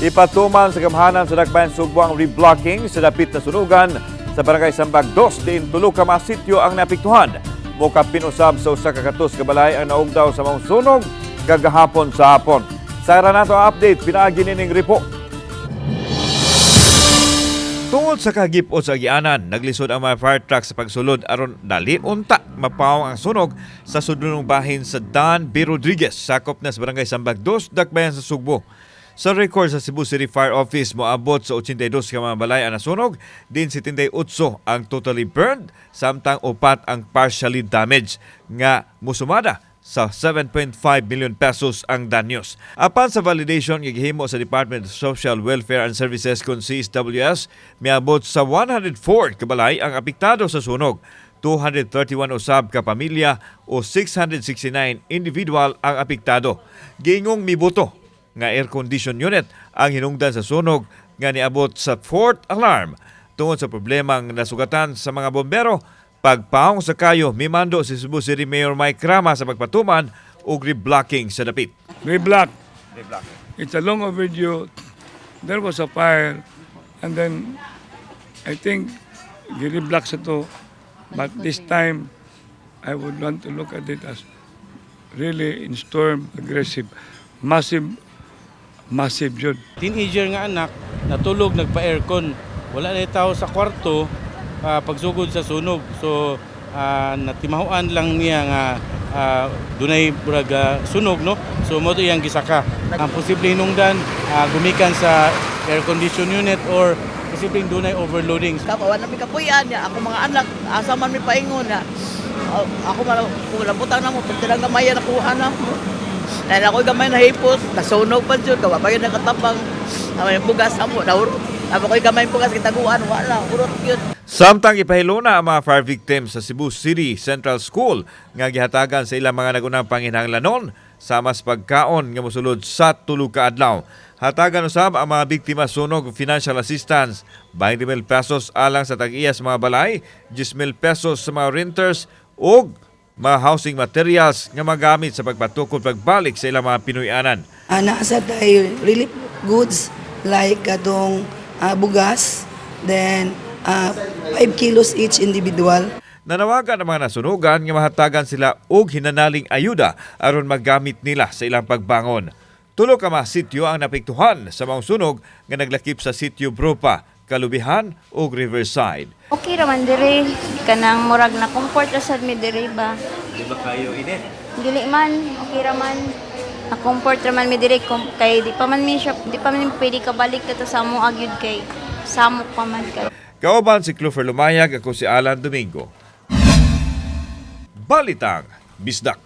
Ipatuman sa gamhanan sa Dakbayan Sugbo ang reblocking sa dapit na sunugan sa Barangay Sambag 2 diin tulo ka mga sityo ang naapektuhan. Muka pinusab sa usa ka katus ka balay ang naugdaw sa mga sunog kagahapon sa hapon. Sa nato ang update pinaagi nining report. Tungod sa kagip-o sa agianan, naglisod ang mga fire truck sa pagsulod aron dali unta mapawong ang sunog sa sudunong bahin sa Dan B. Rodriguez, sakop na sa Barangay Sambag 2, Dakbayan sa Sugbo. Sa record sa Cebu City Fire Office, moabot sa 82 ka mga balay ang nasunog, din 78 ang totally burned, samtang 4 ang partially damaged, nga musumada sa 7.5 million pesos ang danyos. Apan sa validation gihimo sa Department of Social Welfare and Services kung CSWS, miabot sa 104 kabalay ang apektado sa sunog. 231 usab ka pamilya o 669 individual ang apektado. Gingong mibuto nga air condition unit ang hinungdan sa sunog nga niabot sa 4th alarm. Tungod sa problemang nasugatan sa mga bombero, pagpaong sa kayo, mimando si Cebu City Mayor Mike Rama sa pagpatuman o reblocking sa dapit. Reblock. It's a long overdue. There was a fire and then I think reblock sa to. But this time, I would want to look at it as really in storm, aggressive, massive jud. Teenager nga anak, natulog, nagpa-aircon. Wala na tao sa kwarto, pagsugod sa sunog. So, natimahuan lang niya nga dunay buraga sunog, no? So, mo iyang gisaka. Ang posible hinungdan, gumikan sa air condition unit or posibleng dunay overloading. Kapawan na may kapuyan niya. Ako mga anak, asa man may paingon na. Ako malabutang na mo, pag tilang gamay na kuha na mo. Dahil ako'y gamay na hipos, nasunog pa dyan, kawapayon na katabang. May bugas na mo, naurot. Ako'y gamay bugas, kitaguan, wala, urot yun. Samtang ipahilo na ang mga fire victims sa Cebu City Central School nga gihatagan sa ilang mga nagunang panginahanglanon sama sa pagkaon nga mosulod sa tulog ka adlaw. Hatagan usab ang mga biktima sunog financial assistance, 20,000 pesos alang sa tag-iya sa mga balay, 10,000 pesos sa mga renters ug mga housing materials nga magamit sa pagpatukod pagbalik sa ilang mga Pinoyanan. Nasa tayo relief goods like atong bugas, then 5 kilos each individual. Nanawagan ang mga nasunugan nga mahatagan sila og hinanaling ayuda aron magamit nila sa ilang pagbangon. Tulo ka mga sityo ang napektuhan sa mga sunog nga naglakip sa sityo Bropa, Kalubihan ug Riverside. Okay raman dire, kanang murag na comfort sad mi dire ba. Di ba kayo init? Dili man, okay raman. Na comfort raman mi dire kay di pa man mi pwede ka balik ka sa amo agyud kay samok pa man kay. Kauban si Clover Lumayag, ako si Alan Domingo. Balitang Bisdak.